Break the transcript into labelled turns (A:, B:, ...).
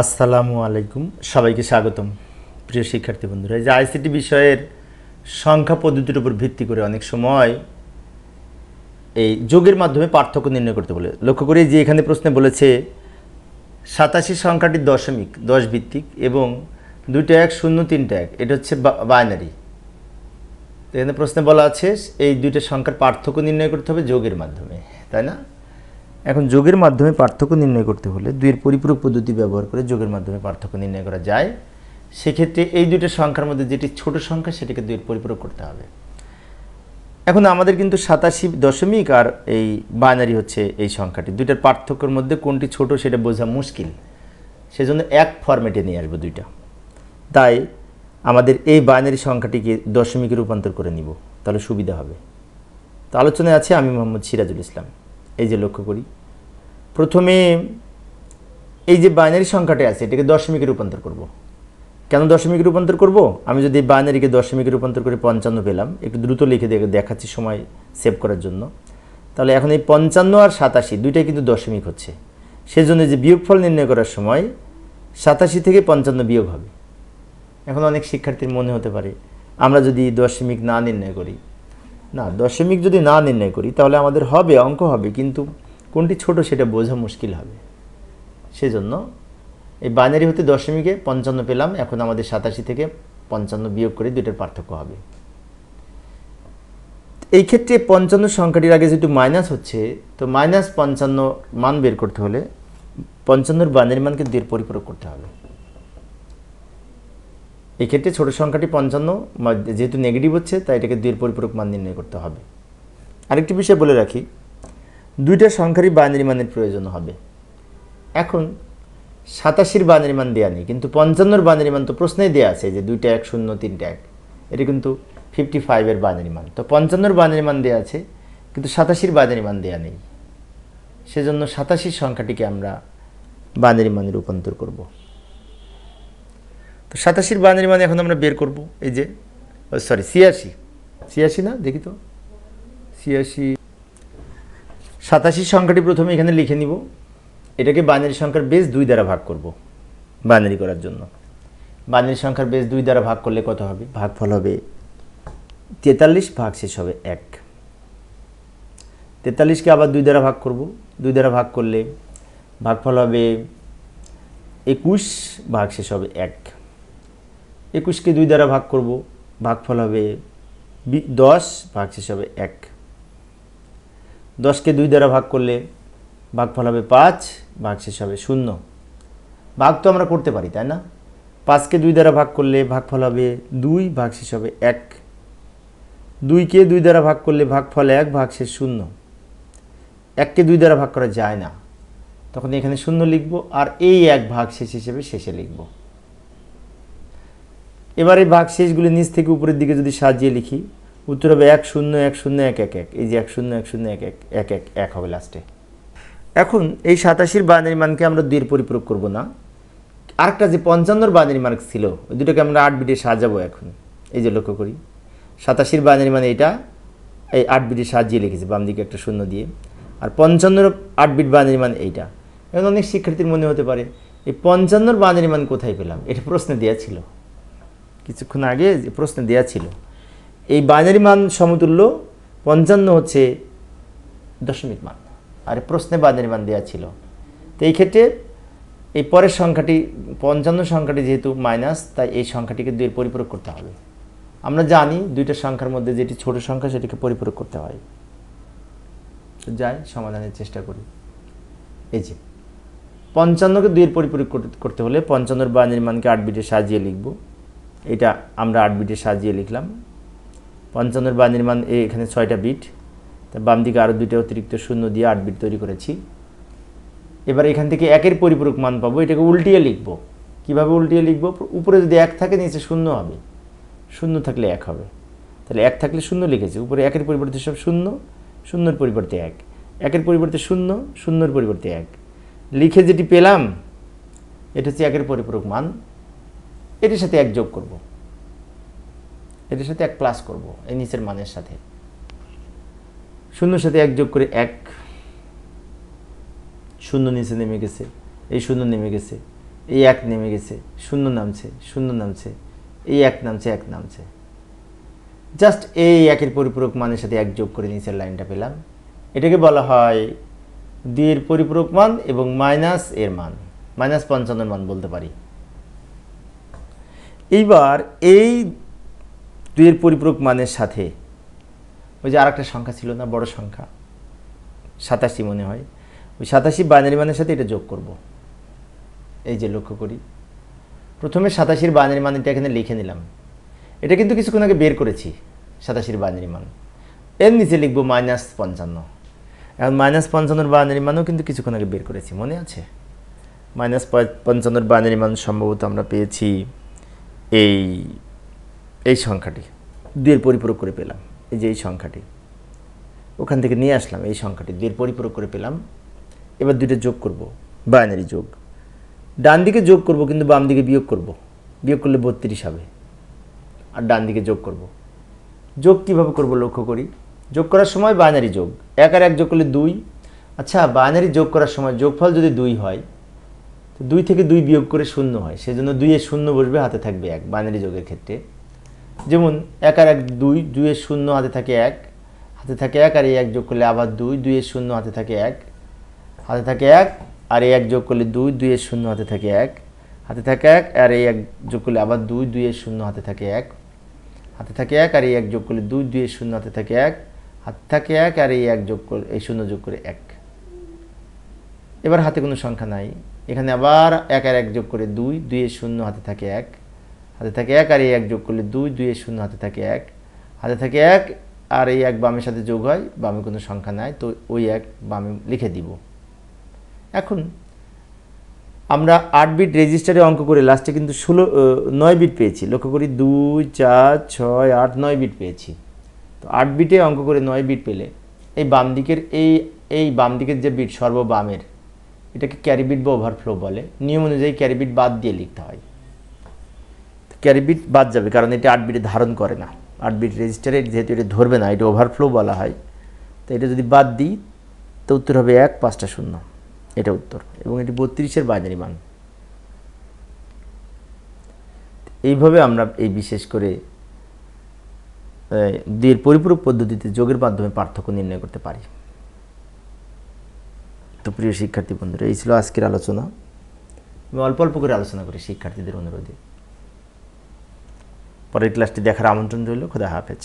A: আসসালামু আলাইকুম, সবাইকে স্বাগতম। প্রিয় শিক্ষার্থী বন্ধুরা, এই যে আইসিটি বিষয়ের সংখ্যা পদ্ধতির উপর ভিত্তি করে অনেক সময় এই যোগের মাধ্যমে পার্থক্য নির্ণয় করতে বলে। লক্ষ্য করি যে এখানে প্রশ্নে বলেছে 87 সংখ্যাটি দশমিক 10 ভিত্তিক এবং 2টা 1 0 3টা 1, এটা হচ্ছে বাইনারি। এখানে প্রশ্নে বলা আছে এই দুইটা সংখ্যার পার্থক্য নির্ণয় করতে হবে যোগের মাধ্যমে, তাই না? এখন যোগের মাধ্যমে পার্থক্য নির্ণয় করতে হলে দুইয়ের পরিপূরক পদ্ধতি ব্যবহার করে যোগের মাধ্যমে পার্থক্য নির্ণয় করা যায়। সেক্ষেত্রে এই দুইটা সংখ্যার মধ্যে যেটি ছোট সংখ্যা সেটাকে দুইয়ের পরিপূরক করতে হবে। এখন আমাদের কিন্তু 87 দশমিক আর এই বাইনারি হচ্ছে এই সংখ্যাটি, দুইটার পার্থক্যের মধ্যে কোনটি ছোট সেটা বোঝা মুশকিল। সেজন্য এক ফরম্যাটে নিয়ে আসবো দুইটা। তাই আমাদের এই বাইনারি সংখ্যাটিকে দশমিকে রূপান্তর করে নিব, তাহলে সুবিধা হবে। তো আলোচনায় আছে আমি মোহাম্মদ সিরাজুল ইসলাম। এই যে লক্ষ্য করি, প্রথমে এই যে বাইনারি সংখ্যাটা আছে এটাকে দশমিকে রূপান্তর করব। কেন দশমিকে রূপান্তর করব? আমি যদি বাইনারিকে দশমিকে রূপান্তর করে 55 পেলাম, একটু দ্রুত লিখে দেখাচ্ছি সময় সেভ করার জন্য। তাহলে এখন এই 55 আর 87 দুইটাই কিন্তু দশমিক হচ্ছে, সেজন্য যে বিয়োগফল নির্ণয় করার সময় 87 থেকে 55 বিয়োগ হবে। এখন অনেক শিক্ষার্থীর মনে হতে পারে আমরা যদি দশমিক না নির্ণয় করি, না দশমিক যদি না নির্ণয় করি তাহলে আমাদের হবে, অঙ্ক হবে, কিন্তু কোনটি ছোট সেটা বোঝা মুশকিল হবে। সেজন্য এই বাইনারি হতে দশমিকে 55 পেলাম, এখন আমাদের 87 থেকে 55 বিয়োগ করে দুইটার পার্থক্য হবে। এই ক্ষেত্রে 55 সংখ্যাটির আগে যেহেতু মাইনাস হচ্ছে, তো -55 মান বের করতে হলে 55-র বাইনারি মানকে 2 পরিপূরক করতে হবে। এই ক্ষেত্রে ছোট সংখ্যাটি 55 যেহেতু নেগেটিভ হচ্ছে, তাই এটাকে 2 পরিপূরক মান নির্ণয় করতে হবে। আরেকটি বিষয় বলে রাখি, দুইটা সংখ্যারই বাইনারি মানের প্রয়োজন হবে। এখন 87-র বাইনারি মান দেওয়া নেই, কিন্তু 55-র বাইনারি মান তো প্রশ্নেই দেওয়া আছে যে 2টা 1 0 3টা 1, এটা কিন্তু 55-এর বাইনারি মান। তো 55-র বাইনারি মান দেওয়া আছে, কিন্তু 87-র বাইনারি মান দেওয়া নেই। সেজন্য 87 সংখ্যাটিকে আমরা বাইনারি মানে রূপান্তর করব। তো 87-র বাইনারি মান এখন আমরা বের করব। এই যে 86 না, দেখি তো 87 সংখ্যাটি প্রথমে এখানে লিখে নিব। এটাকে বাইনারি সংখ্যার বেস 2 দ্বারা ভাগ করব বাইনারি করার জন্য। বাইনারি সংখ্যার বেস 2 দ্বারা ভাগ করলে কত হবে? ভাগফল হবে 43 ভাগ শেষ হবে 1। 43কে আবার 2 দ্বারা ভাগ করব। 2 দ্বারা ভাগ করলে ভাগফল হবে 21 ভাগ শেষ হবে 1। 21কে 2 দ্বারা ভাগ করব, ভাগফল হবে 10 ভাগ শেষ হবে 1। 10কে 2 দ্বারা ভাগ করলে ভাগফল হবে 5 ভাগ শেষ হবে 0। ভাগ তো আমরা করতে পারি, তাই না? 5কে 2 দ্বারা ভাগ করলে ভাগফল হবে 2 ভাগ শেষ হবে 1। 2কে 2 দ্বারা ভাগ করলে ভাগফল 1 ভাগ শেষ 0। 1কে 2 দ্বারা ভাগ করা যায় না, তখন এখানে 0 লিখব, আর এই 1 ভাগ শেষ হিসেবে শেষে লিখব। এবার এই ভাগ শেষগুলি নিচ থেকে উপরের দিকে যদি সাজিয়ে লিখি, উত্তর হবে 1 0 1 0 1 1 1। এই যে 1 0 1 0 1 1 1 1 1 হবে লাস্টে। এখন এই 87-র বাইনারি মানকে আমরা 2 পরিপূরক করব না, আরেকটা যে 55-র বাইনারি মান ছিল ওই দুটোকে আমরা 8 বিটে সাজাবো। এখন এই যে লক্ষ্য করি, 87-র বাইনারি মান এইটা, এই 8 বিটে সাজিয়ে লিখেছি বাম দিকে একটা 0 দিয়ে, আর 55-র 8 বিট বাইনারি মান এইটা। এখন অনেক শিক্ষার্থীর মনে হতে পারে এই 55-র বাইনারি মান কোথায় পেলাম? এটা প্রশ্নে দেওয়া ছিল, কিছুক্ষণ আগে প্রশ্নে দেওয়া ছিল। এই বাইনারি মান সমতুল্য 55 হচ্ছে দশমিক মান, আর প্রশ্নে বাইনারি মান দেওয়া ছিল। তো এই ক্ষেত্রে এই পরের সংখ্যাটি 55 সংখ্যাটি যেহেতু মাইনাস, তাই এই সংখ্যাটিকে 2 পরিপূরক করতে হবে। আমরা জানি দুইটা সংখ্যার মধ্যে যেটি ছোট সংখ্যা সেটিকে পরিপূরক করতে হয়। তো যাই সমাধানের চেষ্টা করি। এই যে 55কে 2 পরিপূরক করতে হলে 55-র বাইনারি মানকে 8 বিটে সাজিয়ে লিখব। এটা আমরা 8 বিটে সাজিয়ে লিখলাম। 55-র বাইনারি মান এখানে 6টা বিট, তা বাম দিকে আরও 2টা অতিরিক্ত 0 দিয়ে 8 বিট তৈরি করেছি। এবার এখান থেকে 1-এর পরিপূরক মান পাবো, এটাকে উল্টিয়ে লিখব। কিভাবে উল্টিয়ে লিখব? উপরে যদি 1 থাকে নিচে 0 হবে, 0 থাকলে 1 হবে। তাহলে 1 থাকলে 0 লিখেছি, উপরে 1-এর পরিবর্তে সব 0, 0-এর পরিবর্তে 1, 1-এর পরিবর্তে 0, 0-এর পরিবর্তে 1 লিখে যেটি পেলাম এটা হচ্ছে 1-এর পরিপূরক মান। এটির সাথে 1 যোগ করব, এটির সাথে 1 প্লাস করব এই নিচের মানের সাথে। 0-এর সাথে 1 যোগ করে 1, 0 নিচে নেমে গেছে, এই 0 নেমে গেছে, এই এক নেমে গেছে, শূন্য নামছে, শূন্য নামছে, এই এক নামছে, এক নামছে। জাস্ট এই একের পরিপূরক মানের সাথে এক যোগ করে নিচের লাইনটা পেলাম। এটাকে বলা হয় 2 এর পরিপূরক মান এবং মাইনাস এর মান, -55 এর মান বলতে পারি। এইবার এই 2 এর পরিপূরক মানের সাথে ওই যে আরেকটা সংখ্যা ছিল না, বড় সংখ্যা 87 মনে হয়, ওই 87 বাইনারি মানের সাথে এটা যোগ করব। এই যে লক্ষ্য করি, প্রথমে 87 বাইনারি মান এটা এখানে লিখে নিলাম। এটা কিন্তু কিছুক্ষণ আগে বের করেছি 87 বাইনারি মান। এর নিচে লিখব -55। এখন -55 বাইনারি মানও কিন্তু কিছুক্ষণ আগে বের করেছি, মনে আছে? -55 বাইনারি মান সম্ভবত আমরা পেয়েছি এই সংখ্যাটি, 2 এর পরিপূরক করে পেলাম। এই যে এই সংখ্যাটি ওখান থেকে নিয়ে আসলাম, এই সংখ্যাটি 2 এর পরিপূরক করে পেলাম। এবার দুইটা যোগ করব, বাইনারি যোগ। ডান দিকে যোগ করব কিন্তু বাম দিকে বিয়োগ করব, বিয়োগ করলে 32 হবে। আর ডান দিকে যোগ করব। যোগ কীভাবে করব লক্ষ্য করি। যোগ করার সময় বাইনারি যোগ, 1 আর 1 যোগ করলে 2। আচ্ছা, বাইনারি যোগ করার সময় যোগফল যদি 2 হয় তো 2 থেকে 2 বিয়োগ করে 0 হয়, সেজন্য 2 এর 0 বসবে, হাতে থাকবে 1 বাইনারি যোগের ক্ষেত্রে। যেমন 1 আর 1 2, 2 এর 0 হাতে থাকে 1, হাতে থাকে 1 আর এই 1 যোগ করলে আবার 2, 2 এর 0 হাতে থাকে 1, হাতে থাকে 1 আর এই 1 যোগ করলে 2, 2 এর 0 হাতে থাকে 1, হাতে থাকে 1 আর এই 1 যোগ করলে আবার 2, 2 এর 0 হাতে থাকে 1, হাতে থাকে 1 আর এই 1 যোগ করলে 2, 2 এর 0 হাতে থাকে 1, হাতে থাকে 1 আর এই 1 যোগ করলে এই 0 যোগ করে 1। এবার হাতে কোনো সংখ্যা নাই, এখানে আবার 1 আর 1 যোগ করে 2, 2 এর 0 হাতে থাকে 1, হাতে থাকে 1 আর এই 1 যোগ করলে 2, 2 এর 0 হাতে থাকে 1, হাতে থাকে 1 আর এই 1 বামের সাথে যোগ হয়, বামে কোনো সংখ্যা নাই, তো ওই 1 বামে লিখে দিব। এখন আমরা 8 বিট রেজিস্টারে অঙ্ক করে লাস্টে কিন্তু 9 বিট পেয়েছি। লক্ষ্য করি 2, 4, 6, 8, 9 বিট পেয়েছি। তো 8 বিটে অঙ্ক করে 9 বিট পেলে এই বাম দিকের এই বাম দিকের যে বিট সর্ববামের, এটাকে ক্যারি বিট বা ওভারফ্লো বলে। নিয়ম অনুযায়ী ক্যারি বিট বাদ দিয়ে লিখতে হয়। ক্যারি বিট বাদ যাবে, কারণ এটা 8 বিটে ধারণ করে না। 8 বিট রেজিস্টারে যেহেতু এটা ধরবে না, এটা ওভারফ্লো বলা হয়। তো এটা যদি বাদ দিই তো উত্তর হবে 1, 5টা 0, এটা উত্তর। এবং এটি 32 এর বাইনারি মান। এইভাবে আমরা এই বিশেষ করে 2 এর পরিপূরক পদ্ধতিতে যোগের মাধ্যমে পার্থক্য নির্ণয় করতে পারি। তো প্রিয় শিক্ষার্থী বন্ধুরা, এই ছিল আজকের আলোচনা। আমি অল্প অল্প করে আলোচনা করি শিক্ষার্থীদের অনুরোধে। পরের ক্লাসটি দেখার আমন্ত্রণ রইল। খোদা হাফেজ।